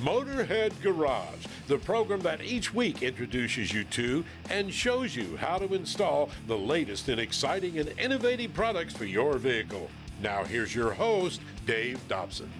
Motorhead Garage, the program that each week introduces you to and shows you how to install the latest in exciting and innovative products for your vehicle. Now here's your host, Dave Dobson.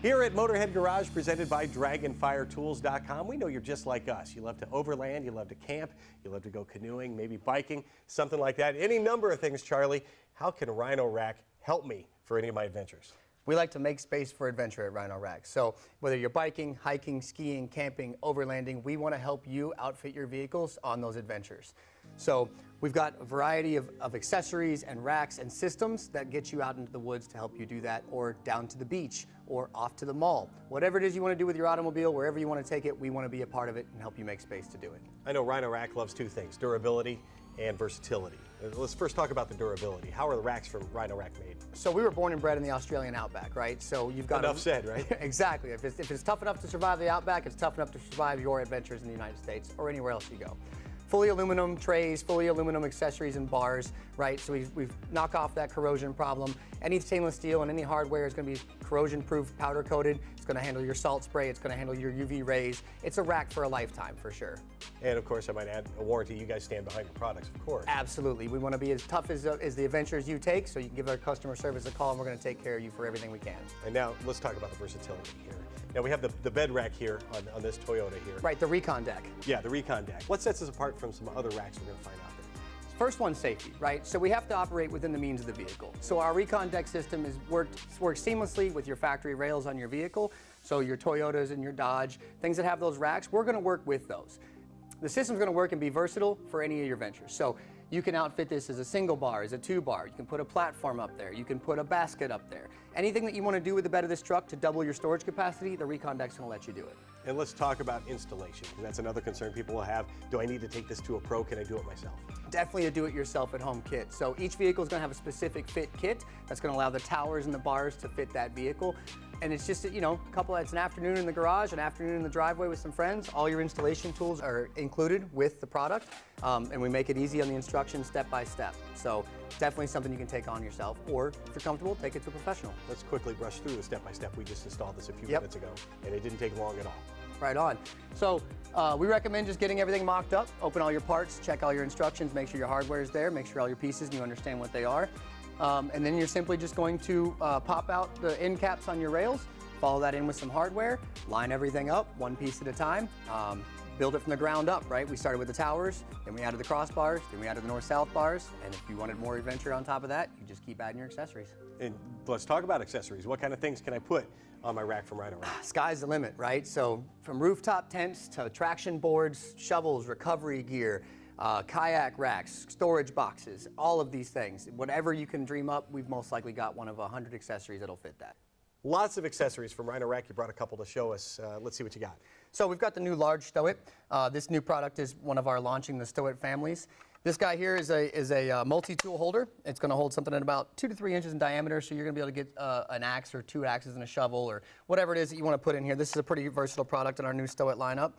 Here at Motorhead Garage, presented by DragonFireTools.com, we know you're just like us. You love to overland, you love to camp, you love to go canoeing, maybe biking, something like that. Any number of things, Charlie. How can Rhino Rack help me for any of my adventures? We like to make space for adventure at Rhino Racks. So whether you're biking, hiking, skiing, camping, overlanding, we want to help you outfit your vehicles on those adventures. So we've got a variety of accessories and racks and systems that get you out into the woods to help you do that, or down to the beach, or off to the mall. Whatever it is you want to do with your automobile, wherever you want to take it, we want to be a part of it and help you make space to do it. I know Rhino Rack loves two things, durability and versatility. Let's first talk about the durability. How are the racks from Rhino Rack made? So we were born and bred in the Australian outback, right? So you've got enough said, right? Exactly. If it's tough enough to survive the outback, it's tough enough to survive your adventures in the United States or anywhere else you go. Fully aluminum trays, fully aluminum accessories and bars, right? So we've knocked off that corrosion problem. Any stainless steel and any hardware is going to be corrosion-proof, powder-coated. It's going to handle your salt spray. It's going to handle your UV rays. It's a rack for a lifetime, for sure. And of course, I might add a warranty. You guys stand behind your products, of course. Absolutely. We want to be as tough as the adventures you take, so you can give our customer service a call, and we're going to take care of you for everything we can. And now let's talk about the versatility here. Now we have the bed rack here on this Toyota here. Right, the Recon deck. Yeah, the Recon deck. What sets us apart from some other racks we're going to find out there? First one, safety, right? So we have to operate within the means of the vehicle. So our Recon deck system works seamlessly with your factory rails on your vehicle. So your Toyotas and your Dodge, things that have those racks, we're going to work with those. The system's going to work and be versatile for any of your ventures. So you can outfit this as a single bar, as a two bar. You can put a platform up there. You can put a basket up there. Anything that you want to do with the bed of this truck to double your storage capacity, the Recon deck's going to let you do it. And let's talk about installation, because that's another concern people will have. Do I need to take this to a pro? Can I do it myself? Definitely a do-it-yourself at-home kit. So each vehicle is going to have a specific fit kit that's going to allow the towers and the bars to fit that vehicle. And it's just, it's an afternoon in the garage, an afternoon in the driveway with some friends. All your installation tools are included with the product, and we make it easy on the instructions step by step. So definitely something you can take on yourself, or if you're comfortable, take it to a professional. Let's quickly brush through the step by step. We just installed this a few minutes ago, and it didn't take long at all. Right on. So we recommend just getting everything mocked up, open all your parts, check all your instructions, make sure your hardware is there, make sure all your pieces and you understand what they are. And then you're simply just going to pop out the end caps on your rails, follow that in with some hardware, line everything up one piece at a time, build it from the ground up, right? We started with the towers, then we added the crossbars, then we added the north-south bars, and if you wanted more adventure on top of that, you just keep adding your accessories. And let's talk about accessories. What kind of things can I put on my rack from Rhino Rack? Sky's the limit, right? So from rooftop tents to traction boards, shovels, recovery gear, kayak racks, storage boxes, all of these things. Whatever you can dream up, we've most likely got one of 100 accessories that'll fit that. Lots of accessories from Rhino Rack. You brought a couple to show us. Let's see what you got. So we've got the new large Stow-It. This new product is one of our launching the Stow-It families. This guy here is a multi-tool holder. It's going to hold something at about 2 to 3 inches in diameter, so you're going to be able to get an axe or 2 axes and a shovel or whatever it is that you want to put in here. This is a pretty versatile product in our new Stow-It lineup.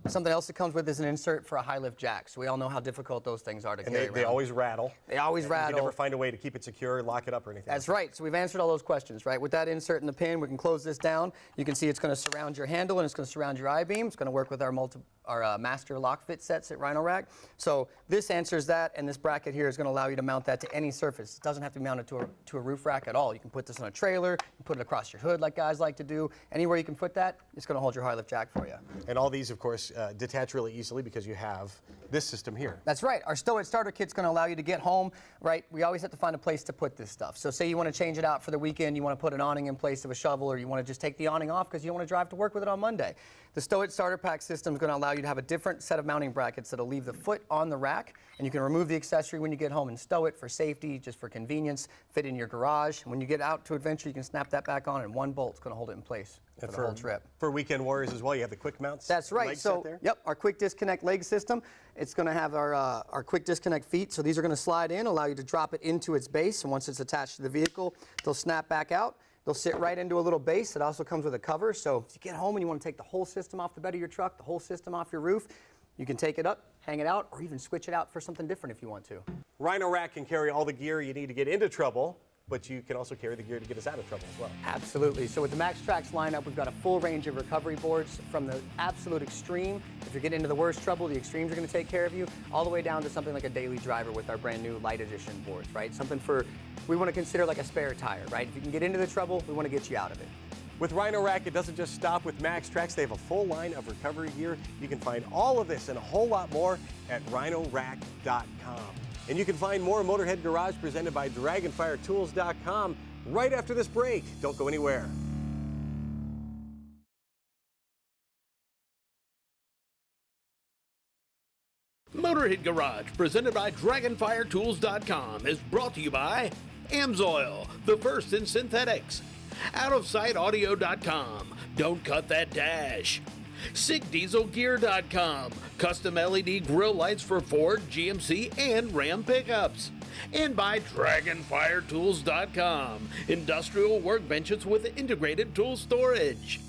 Something else that comes with is an insert for a high-lift jack. So we all know how difficult those things are to carry around. They always rattle. They always rattle. You can never find a way to keep it secure, lock it up or anything. That's right. So we've answered all those questions, right? With that insert in the pin, we can close this down. You can see it's going to surround your handle and it's going to surround your I-beam. It's going to work with our master lock fit sets at Rhino Rack. So this answers that, and this bracket here is going to allow you to mount that to any surface. It doesn't have to be mounted to a roof rack at all. You can put this on a trailer, you can put it across your hood like guys like to do. Anywhere you can put that, it's going to hold your high lift jack for you. And all these, of course, detach really easily because you have this system here. That's right. Our Stow-It starter kit's going to allow you to get home, right? We always have to find a place to put this stuff. So say you want to change it out for the weekend, you want to put an awning in place of a shovel, or you want to just take the awning off because you don't want to drive to work with it on Monday. The Stow-It starter pack system is going to allow you to have a different set of mounting brackets that'll leave the foot on the rack, and you can remove the accessory when you get home and stow it for safety, just for convenience, fit in your garage. And when you get out to adventure, you can snap that back on, and one bolt's going to hold it in place for the whole trip. For weekend warriors as well, you have the quick mounts. That's right. So, yep, our quick disconnect leg system. It's going to have our quick disconnect feet. So these are going to slide in, allow you to drop it into its base, and once it's attached to the vehicle, they'll snap back out. They'll sit right into a little base. It also comes with a cover, so if you get home and you want to take the whole system off the bed of your truck, the whole system off your roof, you can take it up, hang it out, or even switch it out for something different if you want to. Rhino Rack can carry all the gear you need to get into trouble but you can also carry the gear to get us out of trouble as well. Absolutely. So with the MaxTrax lineup, we've got a full range of recovery boards from the absolute extreme. If you're getting into the worst trouble, the extremes are going to take care of you, all the way down to something like a daily driver with our brand new light edition boards, right? Something we want to consider like a spare tire, right? If you can get into the trouble, we want to get you out of it. With Rhino Rack, it doesn't just stop with MaxTrax. They have a full line of recovery gear. You can find all of this and a whole lot more at rhinorack.com. And you can find more Motorhead Garage presented by dragonfiretools.com right after this break. Don't go anywhere. Motorhead Garage, presented by DragonfireTools.com, is brought to you by AMSOIL, the first in synthetics. OutOfSightAudio.com, don't cut that dash. SigDieselGear.com, custom LED grill lights for Ford, GMC, and Ram pickups. And by DragonfireTools.com, industrial workbenches with integrated tool storage.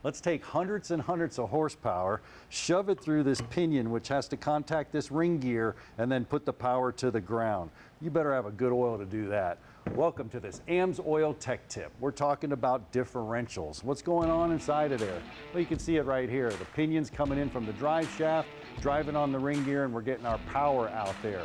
Let's take hundreds and hundreds of horsepower, shove it through this pinion, which has to contact this ring gear, and then put the power to the ground. You better have a good oil to do that. Welcome to this AMSOIL Tech Tip. We're talking about differentials. What's going on inside of there? Well, you can see it right here. The pinion's coming in from the drive shaft, driving on the ring gear, and we're getting our power out there.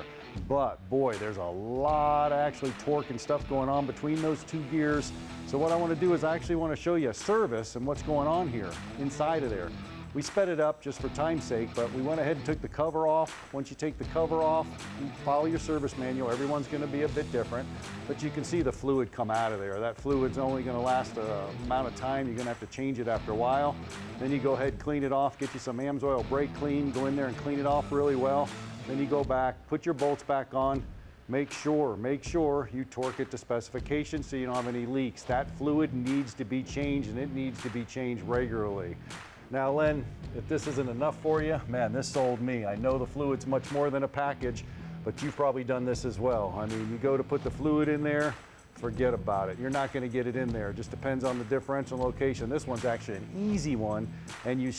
But boy, there's a lot of actually torque and stuff going on between those two gears. So what I want to do is I actually want to show you a service and what's going on here inside of there. We sped it up just for time's sake, but we went ahead and took the cover off. Once you take the cover off, you follow your service manual. Everyone's going to be a bit different, but you can see the fluid come out of there. That fluid's only going to last an amount of time. You're going to have to change it after a while. Then you go ahead and clean it off, get you some AMSOIL brake clean, go in there and clean it off really well. Then you go back, put your bolts back on, make sure you torque it to specification so you don't have any leaks. That fluid needs to be changed, and it needs to be changed regularly. Now, Len, if this isn't enough for you, man, this sold me. I know the fluid's much more than a package, but you've probably done this as well. I mean, you go to put the fluid in there, forget about it. You're not going to get it in there. It just depends on the differential location. This one's actually an easy one, and you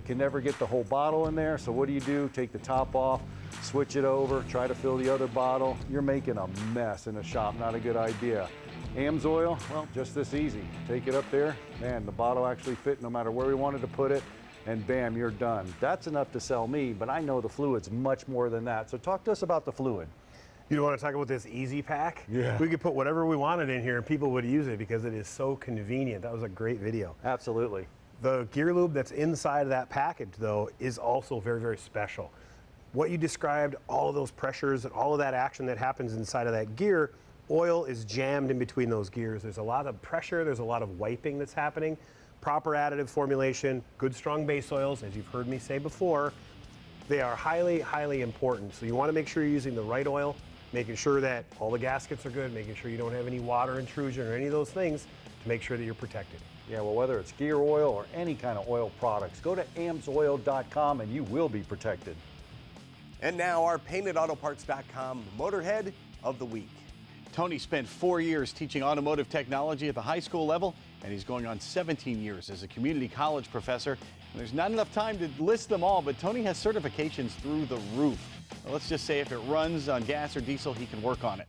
can never get the whole bottle in there. So what do? Take the top off, switch it over, try to fill the other bottle. You're making a mess in a shop. Not a good idea. AMSOIL, well, just this easy. Take it up there, man, the bottle actually fit no matter where we wanted to put it, and bam, you're done. That's enough to sell me, but I know the fluid's much more than that. So talk to us about the fluid. You want to talk about this easy pack? Yeah. We could put whatever we wanted in here and people would use it because it is so convenient. That was a great video. Absolutely. The gear lube that's inside of that package, though, is also very, very special. What you described, all of those pressures and all of that action that happens inside of that gear, oil is jammed in between those gears. There's a lot of pressure, there's a lot of wiping that's happening. Proper additive formulation, good strong base oils, as you've heard me say before, they are highly, highly important. So you want to make sure you're using the right oil, making sure that all the gaskets are good, making sure you don't have any water intrusion or any of those things to make sure that you're protected. Yeah, well, whether it's gear oil or any kind of oil products, go to AMSOIL.com and you will be protected. And now our PaintedAutoParts.com Motorhead of the Week. Tony spent 4 years teaching automotive technology at the high school level, and he's going on 17 years as a community college professor. And there's not enough time to list them all, but Tony has certifications through the roof. Well, let's just say if it runs on gas or diesel, he can work on it.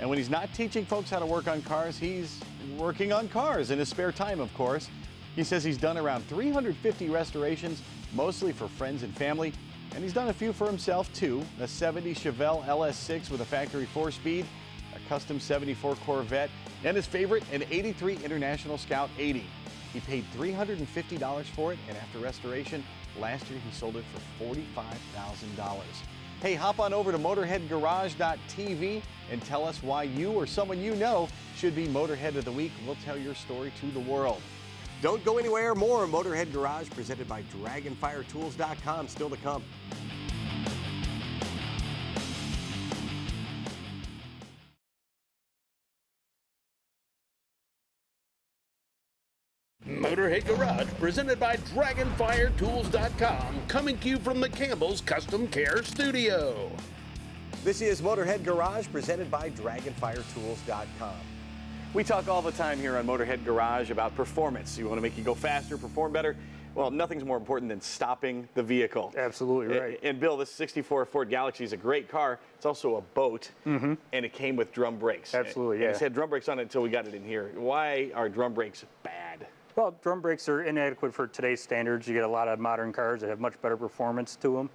And when he's not teaching folks how to work on cars, he's working on cars in his spare time, of course. He says he's done around 350 restorations, mostly for friends and family, and he's done a few for himself too. A 70 Chevelle LS6 with a factory 4-speed, a custom 74 Corvette, and his favorite, an 83 International Scout 80. He paid $350 for it, and after restoration, last year he sold it for $45,000. Hey, hop on over to MotorheadGarage.tv and tell us why you or someone you know should be Motorhead of the Week. We'll tell your story to the world. Don't go anywhere. More Motorhead Garage presented by DragonfireTools.com still to come. Motorhead Garage, presented by DragonfireTools.com, coming to you from the Campbell's Custom Care Studio. This is Motorhead Garage presented by DragonfireTools.com. We talk all the time here on Motorhead Garage about performance. You want to make you go faster, perform better? Well, nothing's more important than stopping the vehicle. Absolutely right. And Bill, this 64 Ford Galaxy is a great car. It's also a boat, and it came with drum brakes. Absolutely, yeah. And it had drum brakes on it until we got it in here. Why are drum brakes bad? Well, drum brakes are inadequate for today's standards. You get a lot of modern cars that have much better performance to them,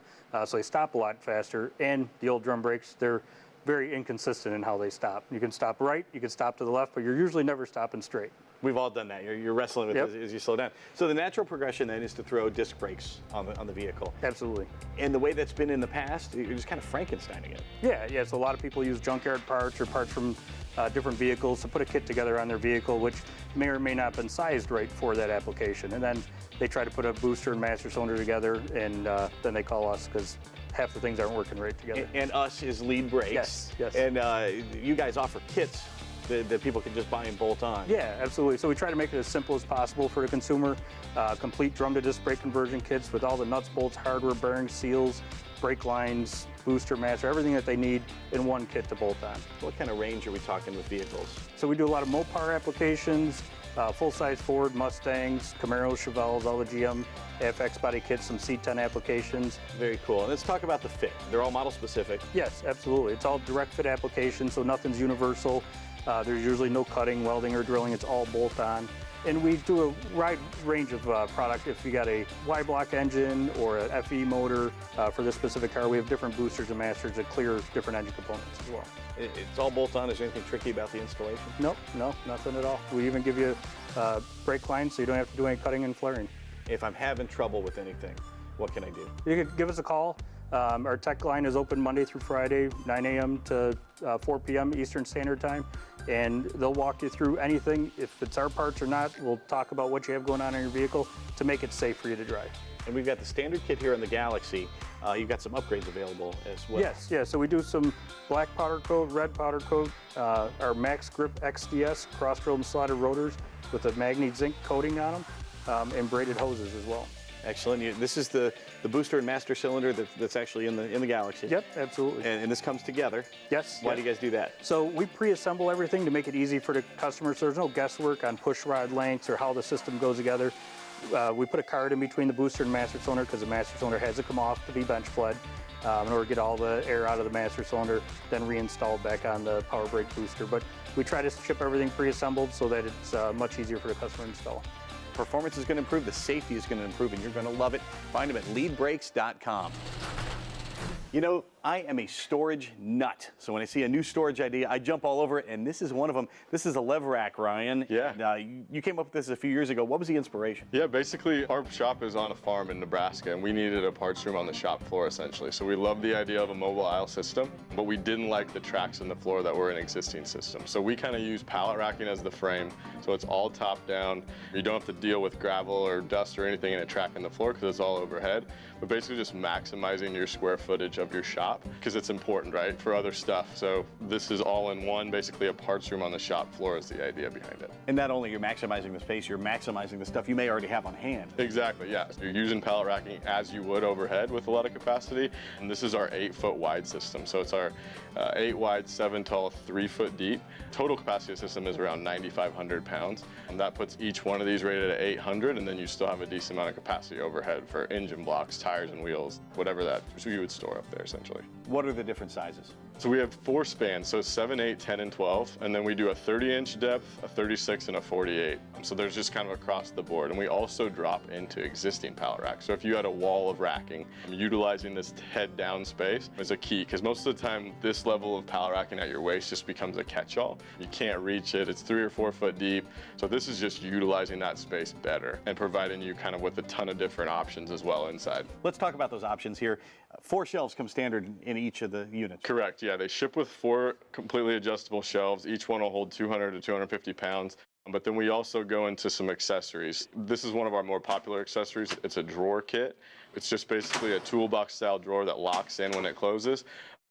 so they stop a lot faster. And the old drum brakes, they're very inconsistent in how they stop. You can stop right, you can stop to the left, but you're usually never stopping straight. We've all done that. You're wrestling with it as you slow down. So the natural progression then is to throw disc brakes on the vehicle. Absolutely. And the way that's been in the past, you're just kind of Frankensteining it. Yeah, so a lot of people use junkyard parts or parts from different vehicles to put a kit together on their vehicle, which may or may not have been sized right for that application. And then they try to put a booster and master cylinder together, and then they call us because half the things aren't working right together. And us is lead brakes. Yes. And you guys offer kits that people can just buy and bolt on. Yeah, absolutely. So we try to make it as simple as possible for the consumer. Complete drum to disc brake conversion kits with all the nuts, bolts, hardware, bearings, seals, brake lines, booster, master, everything that they need in one kit to bolt on. What kind of range are we talking with vehicles? So we do a lot of Mopar applications, full-size Ford, Mustangs, Camaros, Chevelles, all the GM AFX body kits, some C10 applications. Very cool. And let's talk about the fit. They're all model specific. Yes, absolutely. It's all direct fit applications, so nothing's universal. There's usually no cutting, welding, or drilling. It's all bolt on. And we do a wide range of product. If you got a Y-block engine or a FE motor for this specific car, we have different boosters and masters that clear different engine components as well. It's all bolt on. Is there anything tricky about the installation? Nope, nothing at all. We even give you brake lines so you don't have to do any cutting and flaring. If I'm having trouble with anything, what can I do? You can give us a call. Our tech line is open Monday through Friday, 9 a.m. to 4 p.m. Eastern Standard Time, and they'll walk you through anything. If it's our parts or not, we'll talk about what you have going on in your vehicle to make it safe for you to drive. And we've got the standard kit here in the Galaxy. You've got some upgrades available as well. Yes, yeah, so we do some black powder coat, red powder coat, our Max Grip XDS cross-drilled and slotted rotors with a magnete zinc coating on them, and braided hoses as well. Excellent. This is the booster and master cylinder that's actually in the Galaxy. Yep, absolutely. And this comes together. Yes. Why do you guys do that? So we pre-assemble everything to make it easy for the customer, so there's no guesswork on push rod lengths or how the system goes together. We put a card in between the booster and master cylinder because the master cylinder has to come off to be bench bled in order to get all the air out of the master cylinder, then reinstalled back on the power brake booster. But we try to ship everything pre-assembled so that it's much easier for the customer to install. Performance is going to improve, the safety is going to improve, and you're going to love it. Find them at leadbrakes.com. You know, I am a storage nut. So when I see a new storage idea, I jump all over it, and this is one of them. This is a LevRack, Ryan. Yeah. And, you came up with this a few years ago. What was the inspiration? Yeah, basically our shop is on a farm in Nebraska, and we needed a parts room on the shop floor essentially. So we loved the idea of a mobile aisle system, but we didn't like the tracks in the floor that were an existing system. So we kind of use pallet racking as the frame. So it's all top down. You don't have to deal with gravel or dust or anything in a track in the floor because it's all overhead. But basically just maximizing your square footage of your shop because it's important, right, for other stuff. So this is all in one, basically a parts room on the shop floor is the idea behind it. And not only you're maximizing the space, you're maximizing the stuff you may already have on hand. Exactly, yeah. You're using pallet racking as you would overhead with a lot of capacity. And this is our 8-foot wide system. So it's our 8 wide, 7 tall, 3 foot deep. Total capacity of the system is around 9,500 pounds. And that puts each one of these rated at 800, and then you still have a decent amount of capacity overhead for engine blocks, tires and wheels, whatever that you would store up there essentially. What are the different sizes? So we have 4 spans, so 7, 8, 10, and 12, and then we do a 30-inch depth, a 36, and a 48. So there's just kind of across the board, and we also drop into existing pallet racks. So if you had a wall of racking, utilizing this head-down space is a key, because most of the time this level of pallet racking at your waist just becomes a catch-all. You can't reach it, it's 3 or 4 foot deep. So this is just utilizing that space better and providing you kind of with a ton of different options as well inside. Let's talk about those options here. 4 shelves come standard in each of the units. Correct, yeah. They ship with 4 completely adjustable shelves. Each one will hold 200 to 250 pounds. But then we also go into some accessories. This is one of our more popular accessories. It's a drawer kit. It's just basically a toolbox style drawer that locks in when it closes.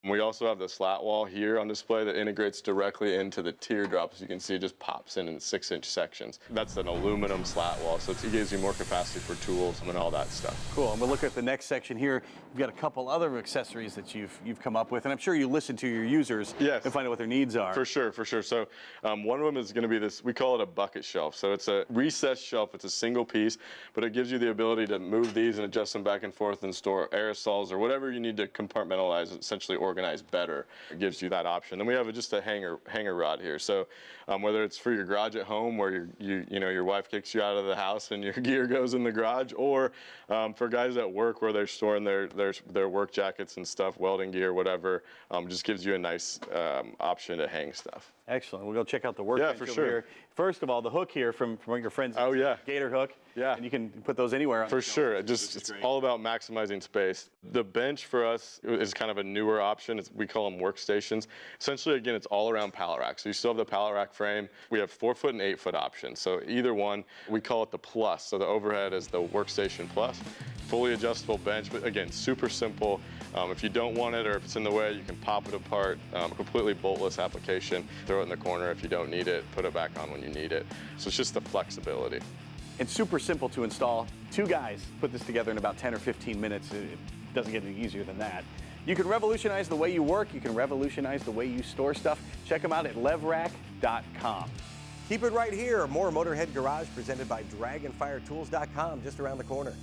We also have the slat wall here on display that integrates directly into the teardrop. As you can see, it just pops in 6-inch sections. That's an aluminum slat wall, so it gives you more capacity for tools and all that stuff. Cool, and we'll look at the next section here. You've got a couple other accessories that you've come up with, and I'm sure you listen to your users Yes. and find out what their needs are. For sure, for sure. So one of them is going to be this, we call it a bucket shelf. So it's a recessed shelf, it's a single piece, but it gives you the ability to move these and adjust them back and forth and store aerosols or whatever you need to compartmentalize, essentially organize better. It gives you that option. Then we have just a hanger rod here. So whether it's for your garage at home where your wife kicks you out of the house and your gear goes in the garage, or for guys at work where they're storing their work jackets and stuff, welding gear, whatever, just gives you a nice option to hang stuff. Excellent. We'll go check out the workbench for over sure. here. First of all, the hook here from your friends. Oh, yeah. Gator hook. Yeah. And you can put those anywhere. On For sure. It's all about maximizing space. The bench for us is kind of a newer option. We call them workstations. Essentially, again, it's all around pallet rack. So you still have the pallet rack frame. We have 4-foot and 8-foot options. So either one, we call it the plus. So the overhead is the workstation plus. Fully adjustable bench, but again, super simple. If you don't want it or if it's in the way, you can pop it apart. Completely boltless application. Throw it in the corner if you don't need it. Put it back on when you need it. So it's just the flexibility. It's super simple to install. 2 guys put this together in about 10 or 15 minutes. It doesn't get any easier than that. You can revolutionize the way you work. You can revolutionize the way you store stuff. Check them out at LevRack.com. Keep it right here. More Motorhead Garage presented by DragonFireTools.com, just around the corner.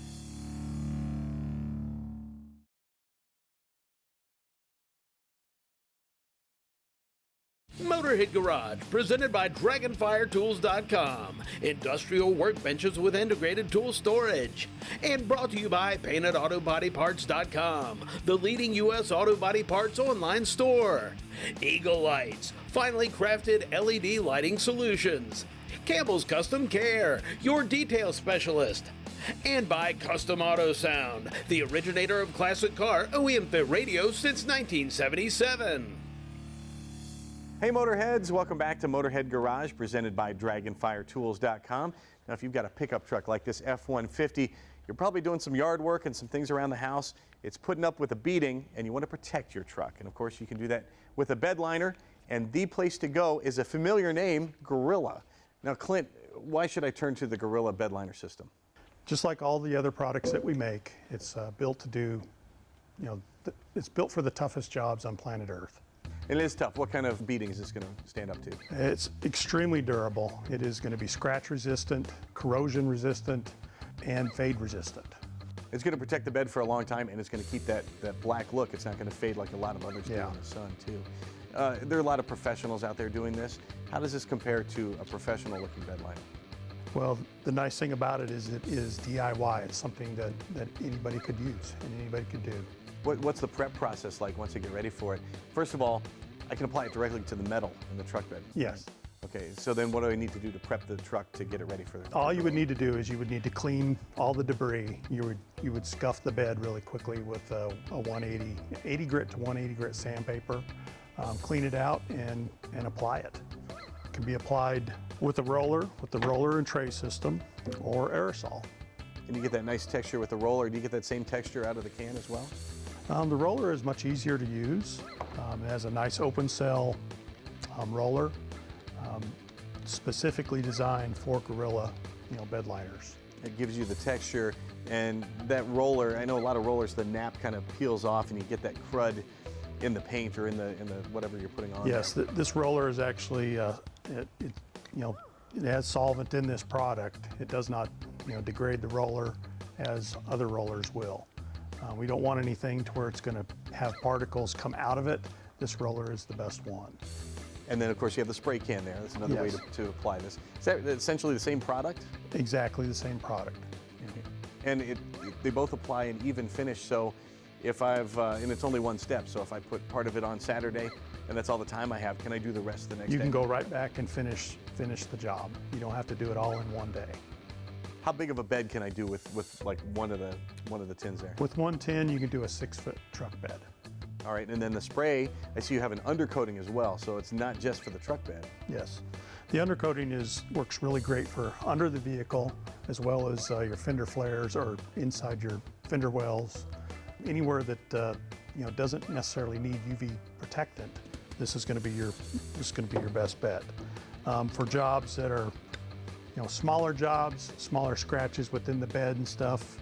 Motorhead Garage, presented by DragonFireTools.com. Industrial workbenches with integrated tool storage. And brought to you by PaintedAutoBodyParts.com, the leading U.S. auto body parts online store. Eagle Lights, finely crafted LED lighting solutions. Campbell's Custom Care, your detail specialist. And by Custom Auto Sound, the originator of classic car OEM fit radio since 1977. Hey Motorheads, welcome back to Motorhead Garage presented by DragonFireTools.com. Now if you've got a pickup truck like this F-150, you're probably doing some yard work and some things around the house. It's putting up with a beating and you want to protect your truck. And of course you can do that with a Bedliner, and the place to go is a familiar name, Gorilla. Now Clint, why should I turn to the Gorilla Bedliner system? Just like all the other products that we make, it's built to do, it's built for the toughest jobs on planet Earth. It is tough. What kind of beating is this going to stand up to? It's extremely durable. It is going to be scratch resistant, corrosion resistant, and fade resistant. It's going to protect the bed for a long time, and it's going to keep that black look. It's not going to fade like a lot of others do in the sun, too. There are a lot of professionals out there doing this. How does this compare to a professional-looking bedliner? Well, the nice thing about it is DIY. It's something that anybody could use and anybody could do. What's the prep process like once you get ready for it? First of all, I can apply it directly to the metal in the truck bed. Yes. Okay, so then what do I need to do to prep the truck to get it ready for the All you would need to do is you would need to clean all the debris. You would scuff the bed really quickly with a 80 grit to 180 grit sandpaper. Clean it out and apply it. It can be applied with the roller and tray system, or aerosol. Can you get that nice texture with the roller? Do you get that same texture out of the can as well? The roller is much easier to use. It has a nice open cell roller, specifically designed for Gorilla, bed liners. It gives you the texture, and that roller, I know a lot of rollers, the nap kind of peels off and you get that crud in the paint or in the whatever you're putting on. Yes, this roller is actually, it has solvent in this product. It does not degrade the roller as other rollers will. We don't want anything to where it's going to have particles come out of it. This roller is the best one. And then of course you have the spray can there. That's another way to apply this. Is that essentially the same product? Exactly the same product. And they both apply an even finish, so if and it's only one step, so if I put part of it on Saturday and that's all the time I have, can I do the rest the next day? You can go right back and finish the job. You don't have to do it all in one day. How big of a bed can I do with like one of the tins there? With one tin, you can do a 6-foot truck bed. All right, and then the spray, I see you have an undercoating as well, so it's not just for the truck bed. Yes. The undercoating works really great for under the vehicle, as well as your fender flares or inside your fender wells, anywhere that doesn't necessarily need UV protectant, this is going to be your best bet. For jobs that are smaller jobs, smaller scratches within the bed and stuff,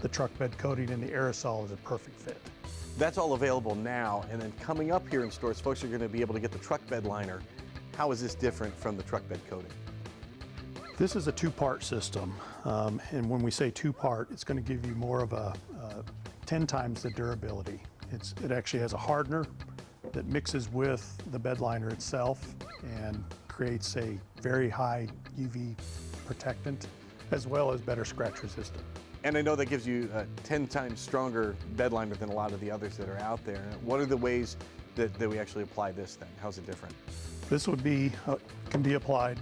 the truck bed coating and the aerosol is a perfect fit. That's all available now, and then coming up here in stores, folks are going to be able to get the truck bed liner. How is this different from the truck bed coating? This is a two-part system, and when we say two-part, it's going to give you more of a 10 times the durability. It actually has a hardener that mixes with the bed liner itself and creates a very high UV protectant as well as better scratch resistant. And I know that gives you a 10 times stronger bed liner than a lot of the others that are out there. What are the ways that we actually apply this then? How's it different? This would be can be applied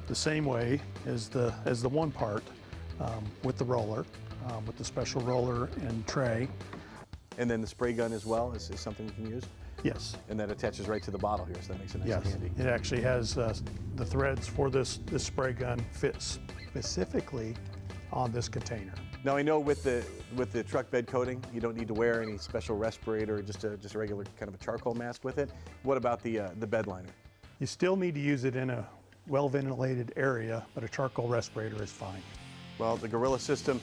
the same way as the one part with the roller, with the special roller and tray. And then the spray gun as well is something you can use? Yes. And that attaches right to the bottle here, so that makes it nice and handy. It actually has the threads for this spray gun fit specifically on this container. Now I know with the truck bed coating, you don't need to wear any special respirator, just a regular kind of a charcoal mask with it. What about the bed liner? You still need to use it in a well-ventilated area, but a charcoal respirator is fine. Well, the Gorilla system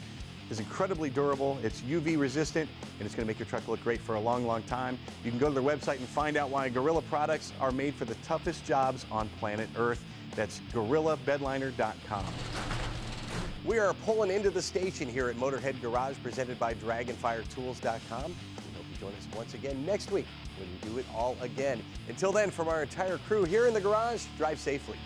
is incredibly durable, it's UV resistant, and it's going to make your truck look great for a long, long time. You can go to their website and find out why Gorilla products are made for the toughest jobs on planet Earth. That's GorillaBedliner.com. We are pulling into the station here at Motorhead Garage, presented by DragonFireTools.com. We hope you join us once again next week when we do it all again. Until then, from our entire crew here in the garage, drive safely.